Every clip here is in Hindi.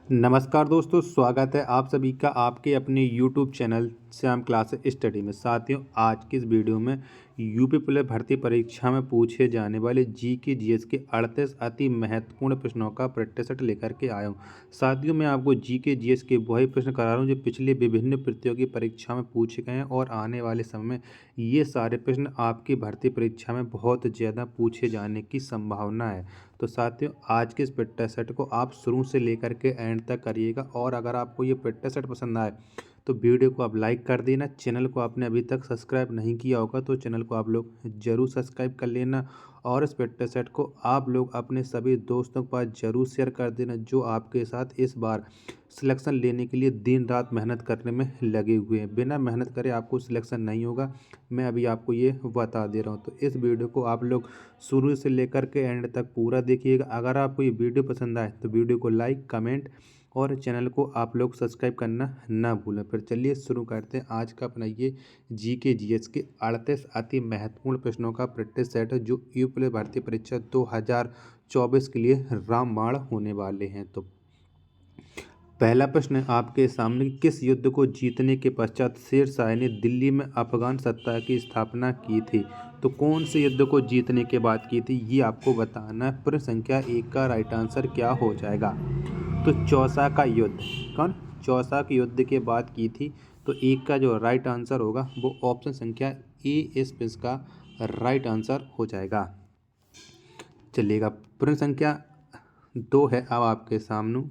नमस्कार दोस्तों, स्वागत है आप सभी का आपके अपने YouTube channel Shyam class study में। साथियों, आज की इस वीडियो में यूपी पुलिस भर्ती परीक्षा में पूछे जाने वाले जीके जीएस के 38 अति महत्वपूर्ण प्रश्नों का प्रैक्टिस सेट लेकर के आया हूं। साथियों, मैं आपको जीके जीएस के वही प्रश्न करा रहा हूं जो पिछले विभिन्न प्रतियोगी परीक्षा में पूछे गए हैं और आने वाले समय में ये सारे प्रश्न आपकी भर्ती परीक्षा में बहुत ज़्यादा पूछे जाने की संभावना है। तो साथियों, आज के इस प्रैक्टिस सेट को आप शुरू से लेकर के एंड तक करिएगा और अगर आपको ये प्रैक्टिस सेट पसंद आए तो वीडियो को आप लाइक कर देना। चैनल को आपने अभी तक सब्सक्राइब नहीं किया होगा तो चैनल को आप लोग ज़रूर सब्सक्राइब कर लेना और इस प्रैक्टिस सेट को आप लोग अपने सभी दोस्तों के पास ज़रूर शेयर कर देना जो आपके साथ इस बार सिलेक्शन लेने के लिए दिन रात मेहनत करने में लगे हुए हैं। बिना मेहनत करे आपको सिलेक्शन नहीं होगा, मैं अभी आपको ये बता दे रहा हूँ। तो इस वीडियो को आप लोग शुरू से लेकर के एंड तक पूरा देखिएगा। अगर आपको ये वीडियो पसंद आए तो वीडियो को लाइक, कमेंट और चैनल को आप लोग सब्सक्राइब करना ना भूलें। फिर चलिए शुरू करते हैं आज का अपना ये जीके जीएस के 38 अति महत्वपूर्ण प्रश्नों का प्रैक्टिस सेट है जो यूपी पुलिस भर्ती परीक्षा 2024 के लिए रामबाण होने वाले हैं। तो पहला प्रश्न है आपके सामने, किस युद्ध को जीतने के पश्चात शेर शाह ने दिल्ली में अफगान सत्ता की स्थापना की थी? तो कौन से युद्ध को जीतने के बाद की थी ये आपको बताना है। प्रश्न संख्या 1 का राइट आंसर क्या हो जाएगा? तो चौसा का युद्ध। कौन? चौसा के युद्ध के बाद की थी। तो 1 का जो राइट आंसर होगा वो ऑप्शन संख्या ए इस प्रश्न का राइट आंसर हो जाएगा। चलिएगा, प्रश्न संख्या 2 है अब आपके सामने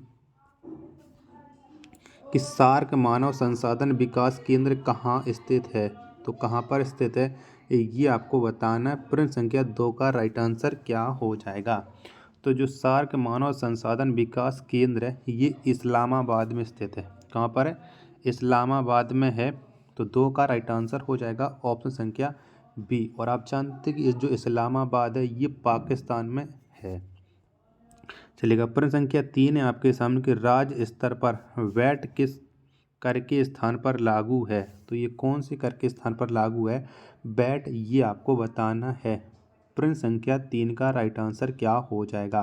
कि सार्क मानव संसाधन विकास केंद्र कहाँ स्थित है? तो कहाँ पर स्थित है ये आपको बताना है। प्रश्न संख्या 2 का राइट आंसर क्या हो जाएगा? तो जो सार्क मानव संसाधन विकास केंद्र है ये इस्लामाबाद में स्थित है। कहाँ पर है? इस्लामाबाद में है। तो 2 का राइट आंसर हो जाएगा ऑप्शन संख्या बी। और आप जानते हैं कि जो इस्लामाबाद है ये पाकिस्तान में है। चलिएगा, प्रश्न संख्या 3 है आपके सामने कि राज्य स्तर पर वैट किस कर के स्थान पर लागू है? तो ये कौन से कर के स्थान पर लागू है वैट, ये आपको बताना है। प्रश्न संख्या 3 का राइट आंसर क्या हो जाएगा?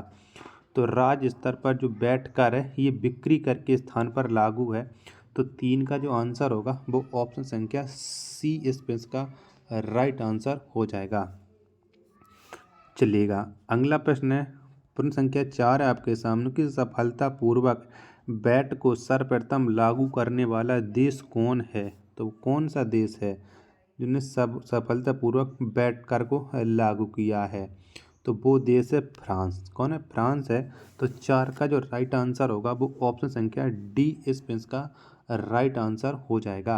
तो राज्य स्तर पर जो वैट कर है ये बिक्री कर के स्थान पर लागू है। तो 3 का जो आंसर होगा वो ऑप्शन संख्या सी इस प्रश्न का राइट आंसर हो जाएगा। चलिएगा, अगला प्रश्न है प्रश्न संख्या 4 है आपके सामने कि सफलतापूर्वक वैट को सर्वप्रथम लागू करने वाला देश कौन है? तो कौन सा देश है जिसने सफलतापूर्वक वैट कर को लागू किया है? तो वो देश है फ्रांस। कौन है? फ्रांस है। तो 4 का जो राइट आंसर होगा वो ऑप्शन संख्या डी इस प्रश्न का राइट आंसर हो जाएगा।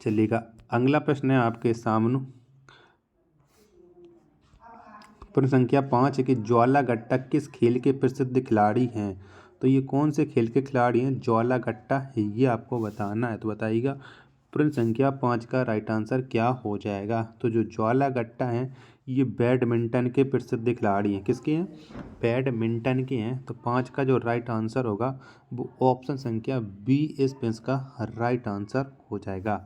चलिएगा, अगला प्रश्न है आपके सामने प्रश्न संख्या 5 है कि ज्वाला गट्टा किस खेल के प्रसिद्ध खिलाड़ी हैं? तो ये कौन से खेल के खिलाड़ी हैं ज्वाला गट्टा, ये आपको बताना है। तो बताइएगा, प्रश्न संख्या 5 का राइट आंसर क्या हो जाएगा? तो जो ज्वाला गट्टा हैं ये बैडमिंटन के प्रसिद्ध खिलाड़ी हैं। किसके हैं? बैडमिंटन के हैं। तो 5 का जो राइट आंसर होगा वो ऑप्शन संख्या बी इस प्रश्न का राइट आंसर हो जाएगा।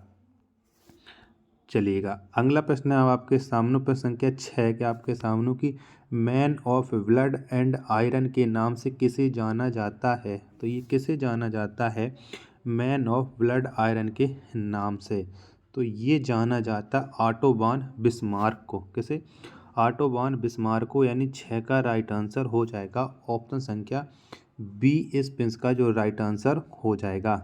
चलिएगा, अगला प्रश्न है अब आपके सामने प्रश्न संख्या 6 के आपके सामने की man of blood and iron के नाम से किसे जाना जाता है? तो ये किसे जाना जाता है मैन ऑफ ब्लड आयरन के नाम से? तो ये जाना जाता ऑटो वॉन बिस्मार्क को। किसे? ऑटो वॉन बिस्मार्क को, यानी 6 का राइट आंसर हो जाएगा ऑप्शन संख्या बी इस प्रश्न का जो राइट आंसर हो जाएगा।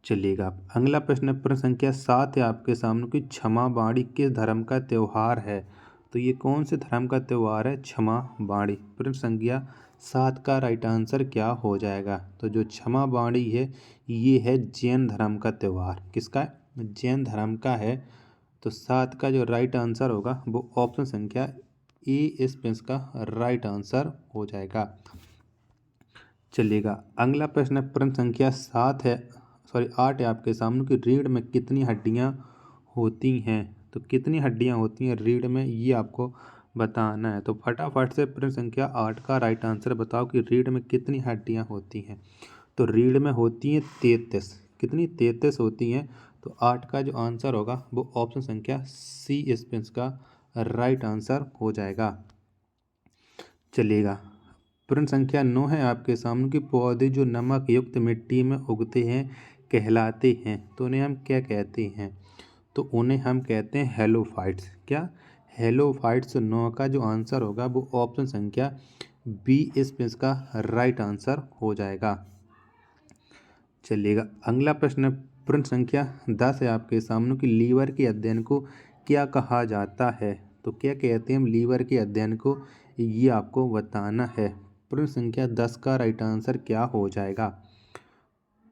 चलिएगा, अगला प्रश्न है प्रश्न संख्या 7 है आपके सामने कि क्षमा बाड़ी किस धर्म का त्यौहार है? तो ये कौन से धर्म का त्यौहार है क्षमा बाड़ी? प्रश्न संख्या 7 का राइट आंसर क्या हो जाएगा? तो जो क्षमा बाड़ी है ये है जैन धर्म का त्यौहार। किसका है? जैन धर्म का है। तो 7 का जो राइट आंसर होगा वो ऑप्शन संख्या ए इस प्रश्न का राइट आंसर हो जाएगा। चलिएगा, अगला प्रश्न है प्रश्न संख्या 8 है आपके सामने कि रीढ़ में कितनी हड्डियां होती हैं? तो कितनी हड्डियां होती हैं रीढ़ में ये आपको बताना है। तो फटाफट से प्रश्न संख्या 8 का राइट आंसर बताओ कि रीढ़ में कितनी हड्डियां होती हैं? तो रीढ़ में होती हैं 33। कितनी? 33 होती हैं। तो 8 का जो आंसर होगा वो ऑप्शन संख्या सी इस प्रश्न का राइट आंसर हो जाएगा। चलिएगा, प्रश्न संख्या 9 है आपके सामने कि पौधे जो नमक युक्त मिट्टी में उगते हैं कहलाते हैं, तो उन्हें हम क्या कहते हैं? तो उन्हें हम कहते हैं हेलोफाइट्स। क्या? हेलोफाइट्स। 9 का जो आंसर होगा वो ऑप्शन संख्या बी इसका राइट आंसर हो जाएगा। चलिएगा अगला प्रश्न, प्रश्न संख्या 10 है आपके सामने कि लीवर के अध्ययन को क्या कहा जाता है? तो क्या कहते हैं हम लीवर के अध्ययन को, ये आपको बताना है। प्रश्न संख्या 10 का राइट आंसर क्या हो जाएगा?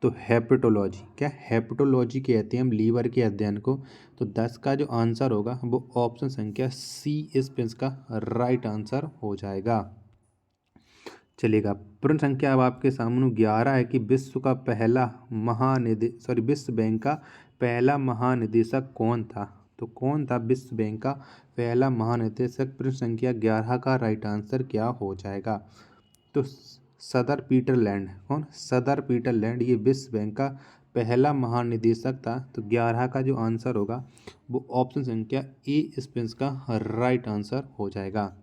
तो हेपेटोलॉजी। क्या? हेपेटोलॉजी कहते हैं हम लीवर के अध्ययन को। तो 10 का जो आंसर होगा वो ऑप्शन संख्या सी इसका राइट आंसर हो जाएगा। चलिएगा प्रश्न संख्या अब आपके सामने 11 है कि विश्व बैंक का पहला महानिदेशक कौन था? तो कौन था विश्व बैंक का पहला महानिदेशक? प्रश्न संख्या 11 का राइट आंसर क्या हो जाएगा? तो सदर पीटरलैंड। कौन? सदर पीटरलैंड ये विश्व बैंक का पहला महानिदेशक था। तो 11 का जो आंसर होगा वो ऑप्शन संख्या ए इसका राइट आंसर हो जाएगा।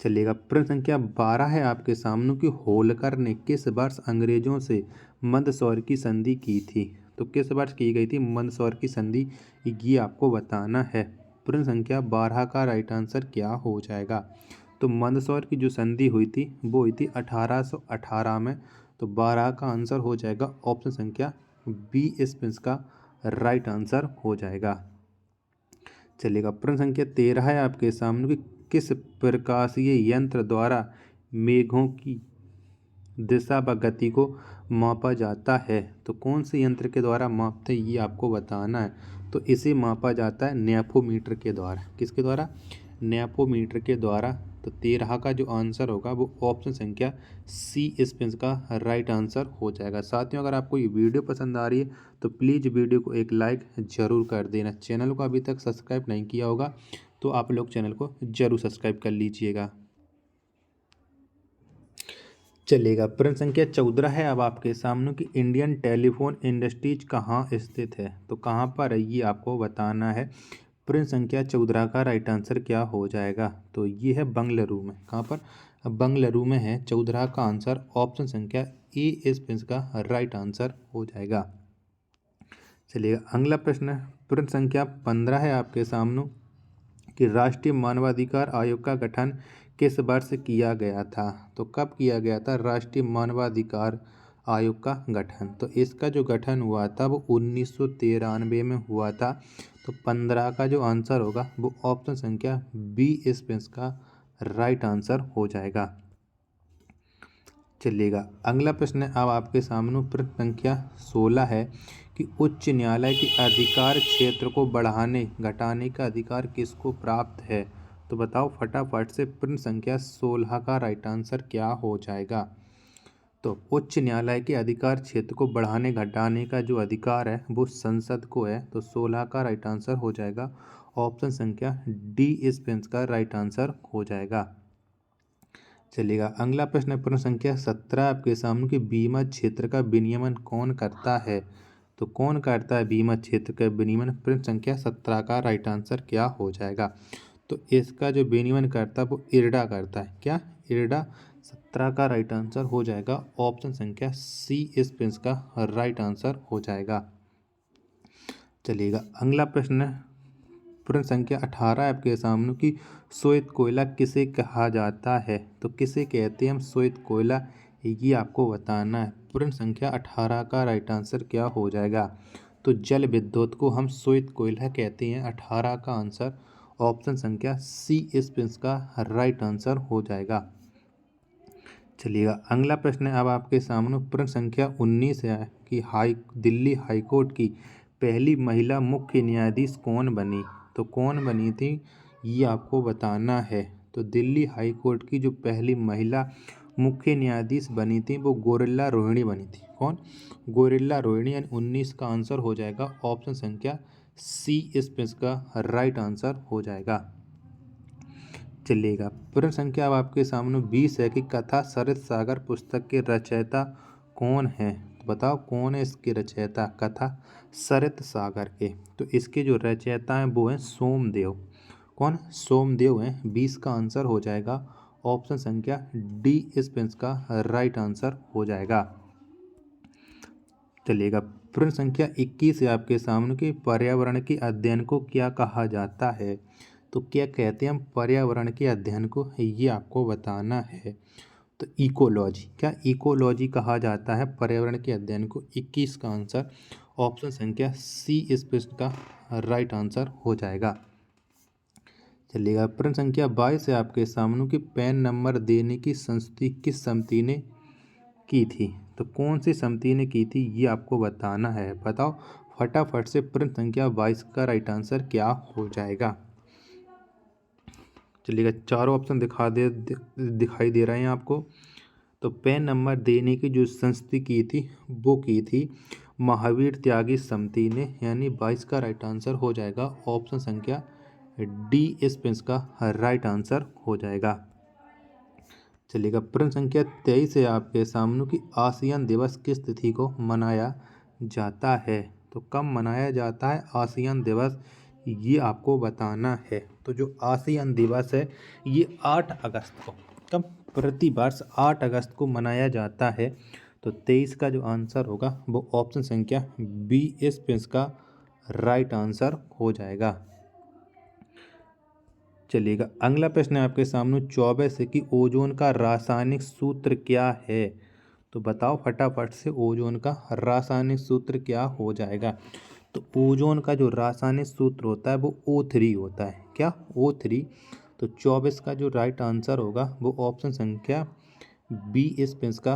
चलिएगा प्रश्न संख्या 12 है आपके सामने कि होलकर ने किस वर्ष अंग्रेजों से मंदसौर की संधि की थी? तो किस वर्ष की गई थी मंदसौर की संधि, ये आपको बताना है। प्रश्न संख्या 12 का राइट आंसर क्या हो जाएगा? तो मंदसौर की जो संधि हुई थी वो हुई थी 1818 में। तो 12 का आंसर हो जाएगा ऑप्शन संख्या बी इसका राइट आंसर हो जाएगा। चलिएगा प्रश्न संख्या 13 है आपके सामने कि किस प्रकाशीय यंत्र द्वारा मेघों की दिशा व गति को मापा जाता है? तो कौन से यंत्र के द्वारा मापते हैं, ये आपको बताना है। तो इसे मापा जाता है नेफोमीटर के द्वारा। किसके द्वारा? नेफोमीटर के द्वारा। तो 13 का जो आंसर होगा वो ऑप्शन संख्या सी इसका राइट आंसर हो जाएगा। साथियों अगर आपको ये वीडियो पसंद आ रही है तो प्लीज़ वीडियो को एक लाइक ज़रूर कर देना। चैनल को अभी तक सब्सक्राइब नहीं किया होगा तो आप लोग चैनल को ज़रूर सब्सक्राइब कर लीजिएगा। चलिएगा प्रश्न संख्या 14 है अब आपके सामने कि इंडियन टेलीफोन इंडस्ट्रीज कहाँ स्थित है? तो कहाँ पर है, ये आपको बताना है। प्रश्न संख्या 14 का राइट आंसर क्या हो जाएगा? तो ये है बंगलुरु में। कहाँ पर? बंगलुरु में है। 14 का आंसर ऑप्शन संख्या ए इसका राइट आंसर हो जाएगा। चलिएगा अगला प्रश्न, प्रश्न संख्या 15 है आपके सामने कि राष्ट्रीय मानवाधिकार आयोग का गठन किस वर्ष किया गया था? तो कब किया गया था राष्ट्रीय मानवाधिकार आयोग का गठन? तो इसका जो गठन हुआ था वो 1993 में हुआ था। तो 15 का जो आंसर होगा वो ऑप्शन संख्या बी इसका राइट आंसर हो जाएगा। चलिएगा अगला प्रश्न अब आपके सामने प्रश्न संख्या 16 है कि उच्च न्यायालय के अधिकार क्षेत्र को बढ़ाने घटाने का अधिकार किसको प्राप्त है? तो बताओ फटाफट से। प्रश्न संख्या 16 का राइट आंसर क्या हो जाएगा? तो उच्च न्यायालय के अधिकार क्षेत्र को बढ़ाने घटाने का जो अधिकार है वो संसद को है। तो 16 का राइट आंसर हो जाएगा ऑप्शन संख्या डी इसका राइट आंसर हो जाएगा। चलिएगा अगला प्रश्न है प्रश्न संख्या 17 आपके सामने कि बीमा क्षेत्र का विनियमन कौन करता है? तो कौन करता है बीमा क्षेत्र का विनियमन? प्रश्न संख्या 17 का राइट आंसर क्या हो जाएगा? तो इसका जो विनियमन करता है वो इरडा करता है। क्या? इरडा। 17 का राइट आंसर हो जाएगा ऑप्शन संख्या सी इसका राइट आंसर हो जाएगा। चलिएगा अगला प्रश्न है प्रश्न संख्या 18 आपके सामने कि श्वेत कोयला किसे कहा जाता है? तो किसे कहते हैं हम श्वेत कोयला, ये आपको बताना है। प्रश्न संख्या 18 का राइट आंसर क्या हो जाएगा? तो जल विद्युत को हम श्वेत कोयला कहते हैं। 18 का आंसर ऑप्शन संख्या सी इसका राइट आंसर हो जाएगा। चलिएगा अगला प्रश्न है अब आपके सामने प्रश्न संख्या 19 है कि दिल्ली हाईकोर्ट की पहली महिला मुख्य न्यायाधीश कौन बनी? तो कौन बनी थी, ये आपको बताना है। तो दिल्ली हाई कोर्ट की जो पहली महिला मुख्य न्यायाधीश बनी थी वो गोरिल्ला रोहिणी बनी थी। कौन? गोरिल्ला रोहिणी। यानी 19 का आंसर हो जाएगा ऑप्शन संख्या सी इसका राइट आंसर हो जाएगा। चलिएगा प्रश्न संख्या अब आपके सामने 20 है कि कथा सरित सागर पुस्तक के रचयिता कौन है? तो बताओ कौन है इसके रचयिता कथा सरित सागर के? तो इसके जो रचयिता हैं वो हैं सोमदेव। कौन? सोमदेव हैं। 20 का आंसर हो जाएगा ऑप्शन संख्या डी स्पेंस का राइट आंसर हो जाएगा। चलिएगा प्रश्न संख्या 21 है आपके सामने कि पर्यावरण के अध्ययन को क्या कहा जाता है। तो क्या कहते हैं हम पर्यावरण के अध्ययन को, ये आपको बताना है। तो इकोलॉजी, क्या इकोलॉजी कहा जाता है पर्यावरण के अध्ययन को। 21 का आंसर ऑप्शन संख्या सी इस प्रश्न का राइट आंसर हो जाएगा। चलिएगा प्रश्न संख्या 22 है आपके सामने कि पैन नंबर देने की संस्तुति किस समिति ने की थी। तो कौन सी समिति ने की थी, ये आपको बताना है। बताओ फटाफट से प्रश्न संख्या 22 का राइट आंसर क्या हो जाएगा। चलिएगा चारों ऑप्शन दिखाई दे रहे हैं आपको। तो पैन नंबर देने की जो संस्तुति की थी वो की थी महावीर त्यागी समिति ने, यानी 22 का राइट आंसर हो जाएगा ऑप्शन संख्या डी इस पेंस का राइट आंसर हो जाएगा। चलिएगा प्रश्न संख्या 23 है आपके सामने कि आसियान दिवस किस तिथि को मनाया जाता है। तो कब मनाया जाता है आसियान दिवस, ये आपको बताना है। तो जो आसियान दिवस है ये 8 अगस्त को, कब, प्रतिवर्ष 8 अगस्त को मनाया जाता है। तो 23 का जो आंसर होगा वो ऑप्शन संख्या बी इस पेंस का राइट आंसर हो जाएगा। चलिएगा अगला प्रश्न है आपके सामने 24 से कि ओजोन का रासायनिक सूत्र क्या है। तो बताओ फटाफट से ओजोन का रासायनिक सूत्र क्या हो जाएगा। तो ओजोन का जो रासायनिक सूत्र होता है वो O3 होता है। क्या, O3। तो 24 का जो राइट आंसर होगा वो ऑप्शन संख्या बी इस पेंस का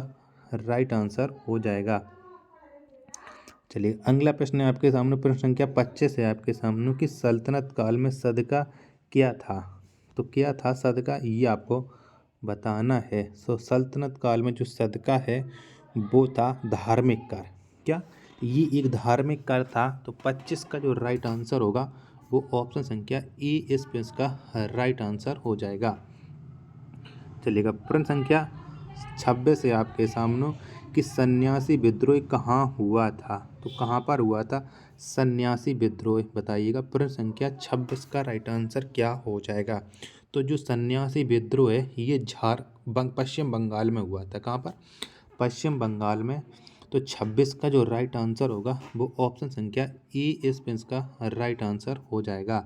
राइट आंसर हो जाएगा। चलिए अगला प्रश्न है आपके सामने प्रश्न संख्या 25 है आपके सामने कि सल्तनत काल में सदका क्या था। तो क्या था सदका, ये आपको बताना है। सो सल्तनत काल में जो सदका है वो था धार्मिक कार्य। क्या, ये एक धार्मिक कार्य था। तो 25 का जो राइट आंसर होगा वो ऑप्शन संख्या ए इस पेंस का राइट आंसर हो जाएगा। चलिएगा प्रश्न संख्या 26 है आपके सामने कि सन्यासी विद्रोह कहाँ हुआ था। तो कहाँ पर हुआ था सन्यासी विद्रोह, बताइएगा। प्रश्न संख्या 26 का राइट आंसर क्या हो जाएगा। तो जो सन्यासी विद्रोह है ये पश्चिम बंगाल में हुआ था। कहाँ पर, पश्चिम बंगाल में। तो 26 का जो राइट आंसर होगा वो ऑप्शन संख्या ए इस पेंस का राइट आंसर हो जाएगा।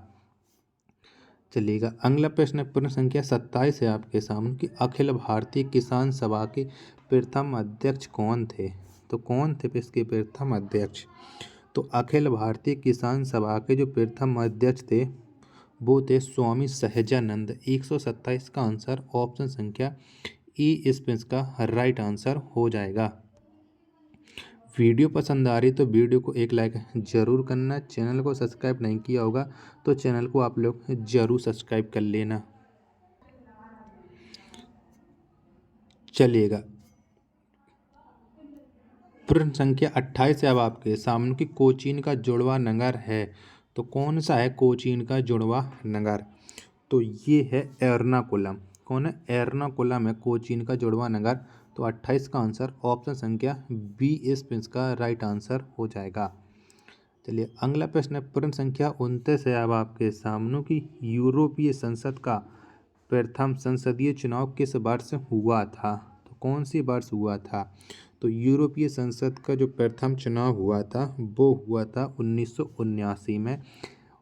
चलिएगा अगला प्रश्न प्रश्न संख्या 27 है आपके सामने कि अखिल भारतीय किसान सभा के प्रथम अध्यक्ष कौन थे। तो कौन थे इसके प्रथम अध्यक्ष। तो अखिल भारतीय किसान सभा के जो प्रथम अध्यक्ष थे वो थे स्वामी सहजानंद। 127 का आंसर ऑप्शन संख्या ई इस पेंस का राइट आंसर हो जाएगा। वीडियो पसंद आ रही तो वीडियो को एक लाइक ज़रूर करना। चैनल को सब्सक्राइब नहीं किया होगा तो चैनल को आप लोग ज़रूर सब्सक्राइब कर लेना। चलिएगा प्रश्न संख्या 28 है अब आपके सामने कि कोचीन का जुड़वा नगर है। तो कौन सा है कोचीन का जुड़वा नगर। तो ये है एर्नाकुलम। कौन है, एर्नाकुलम है कोचीन का जुड़वा नगर। तो 28 का आंसर ऑप्शन संख्या बी इस पेंस का राइट आंसर हो जाएगा। चलिए अगला प्रश्न है प्रश्न संख्या 29 है अब आपके सामने कि यूरोपीय संसद का प्रथम संसदीय चुनाव किस वर्ष हुआ था। तो कौन सी वर्ष हुआ था। तो यूरोपीय संसद का जो प्रथम चुनाव हुआ था वो हुआ था 1979 में।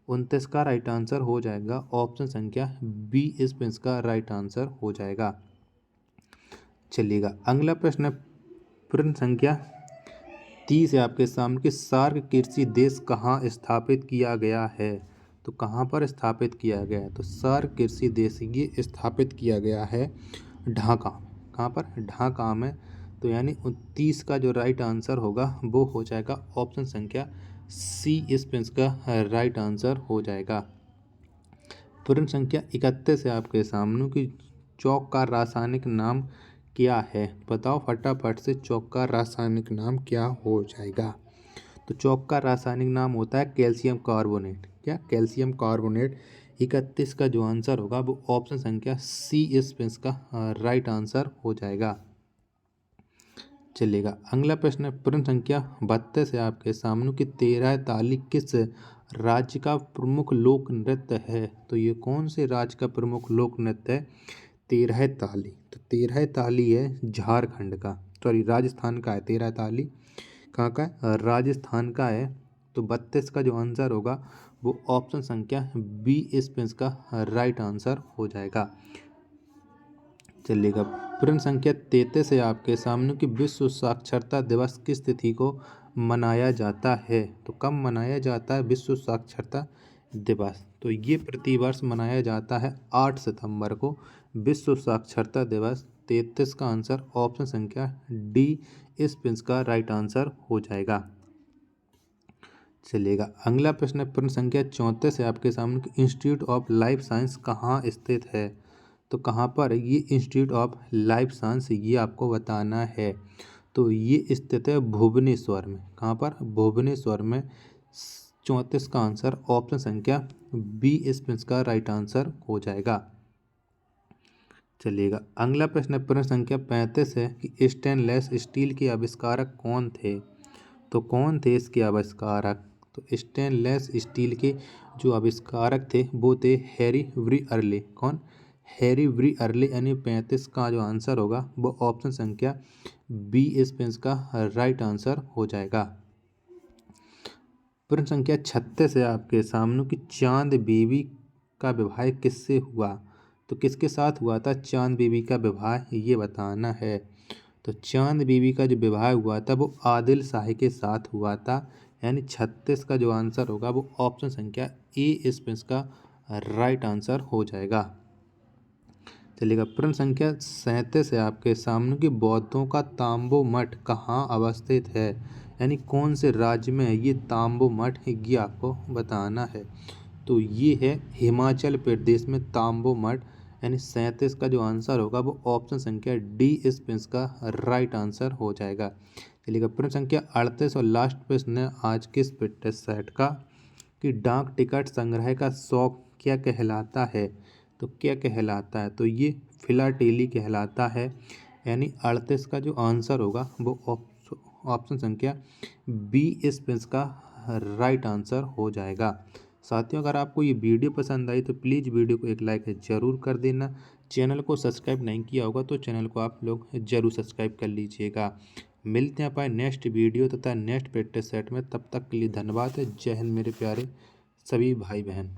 29 का राइट आंसर हो जाएगा ऑप्शन संख्या बी इस पेंस का राइट आंसर हो जाएगा। चलिएगा अगला प्रश्न है प्रश्न संख्या 30 है आपके सामने कि सार्क कृषि देश कहाँ स्थापित किया गया है। तो कहाँ पर स्थापित किया गया है। तो सार्क कृषि देश ये स्थापित किया गया है ढाका। कहाँ पर, ढाका में। तो यानी 29 का जो राइट आंसर होगा वो हो जाएगा ऑप्शन संख्या सी इस पेंस का राइट आंसर हो जाएगा। प्रश्न संख्या 31 है आपके सामने कि चौक का रासायनिक नाम क्या है। बताओ फटाफट से चौक का रासायनिक नाम क्या हो जाएगा। तो चौक का रासायनिक नाम होता है कैल्शियम कार्बोनेट। क्या, कैल्शियम कार्बोनेट। 31 का जो आंसर होगा वो ऑप्शन संख्या सी इस पेंस का राइट आंसर हो जाएगा। चलिएगा अगला प्रश्न प्रश्न संख्या 32 है आपके सामने कि 13 ताली किस राज्य का प्रमुख लोक नृत्य है। तो ये कौन से राज्य का प्रमुख लोक नृत्य है। तेरह ताली। तो तेरह ताली है झारखंड का, सॉरी राजस्थान का है। तेरह ताली कहाँ का है? राजस्थान का है। तो 32 का जो आंसर होगा वो ऑप्शन संख्या बी इसमें इसका राइट आंसर हो जाएगा। चलिएगा, प्रश्न संख्या 33 है आपके सामने कि विश्व साक्षरता दिवस किस तिथि को मनाया जाता है। तो कब मनाया जाता है विश्व साक्षरता दिवस? तो ये प्रतिवर्ष मनाया जाता है 8 सितंबर को विश्व साक्षरता दिवस। 33 का आंसर ऑप्शन संख्या डी इस पिंस का राइट आंसर हो जाएगा। चलिएगा, अगला प्रश्न है प्रश्न संख्या 34 है आपके सामने कि इंस्टीट्यूट ऑफ लाइफ साइंस कहाँ स्थित है। तो कहाँ पर ये इंस्टीट्यूट ऑफ लाइफ साइंस, ये आपको बताना है। तो ये स्थित है भुवनेश्वर में। कहाँ पर? भुवनेश्वर में। 34 का आंसर ऑप्शन संख्या बी इसमें इसका राइट आंसर हो जाएगा। चलिएगा, अगला प्रश्न प्रश्न संख्या 35 है कि स्टेनलेस स्टील के आविष्कारक कौन थे। तो कौन थे इसके आविष्कारक? तो स्टेनलेस स्टील के जो आविष्कारक थे वो थे हैरी व्रियरले। कौन? हैरी व्रियरले। यानी 35 का जो आंसर होगा वो ऑप्शन संख्या बी इसमें इसका राइट आंसर हो जाएगा। प्रश्न संख्या 36 है आपके सामने कि चांद बीबी का विवाह किससे हुआ। तो किसके साथ हुआ था चांद बीबी का विवाह, ये बताना है। तो चांद बीबी का जो विवाह हुआ था वो आदिल शाह के साथ हुआ था। यानी 36 का जो आंसर होगा वो ऑप्शन संख्या ए इसमें इसका राइट आंसर हो जाएगा। चलिएगा, प्रश्न संख्या 37 है आपके सामने कि बौद्धों का तांबो मठ कहाँ अवस्थित है। यानी कौन से राज्य में है ये तांबो मठ, ये आपको बताना है। तो ये है हिमाचल प्रदेश में तांबो मठ। यानी 37 का जो आंसर होगा वो ऑप्शन संख्या डी इस प्रश्न का राइट आंसर हो जाएगा। चलिएगा, प्रश्न संख्या 38 और लास्ट प्रश्न है आज के इस फिटनेस सेट का कि डाक टिकट संग्रह का शौक क्या कहलाता है। तो क्या कहलाता है? तो ये फिलाटेली कहलाता है। यानी 38 का जो आंसर होगा वो ऑप्शन संख्या बी इस प्रश्न का राइट आंसर हो जाएगा। साथियों, अगर आपको ये वीडियो पसंद आई तो प्लीज़ वीडियो को एक लाइक ज़रूर कर देना। चैनल को सब्सक्राइब नहीं किया होगा तो चैनल को आप लोग ज़रूर सब्सक्राइब कर लीजिएगा। मिलते हैं अपने नेक्स्ट वीडियो तथा नेक्स्ट प्रैक्टिस सेट में। तब तक के लिए धन्यवाद। जय हिंद मेरे प्यारे सभी भाई बहन।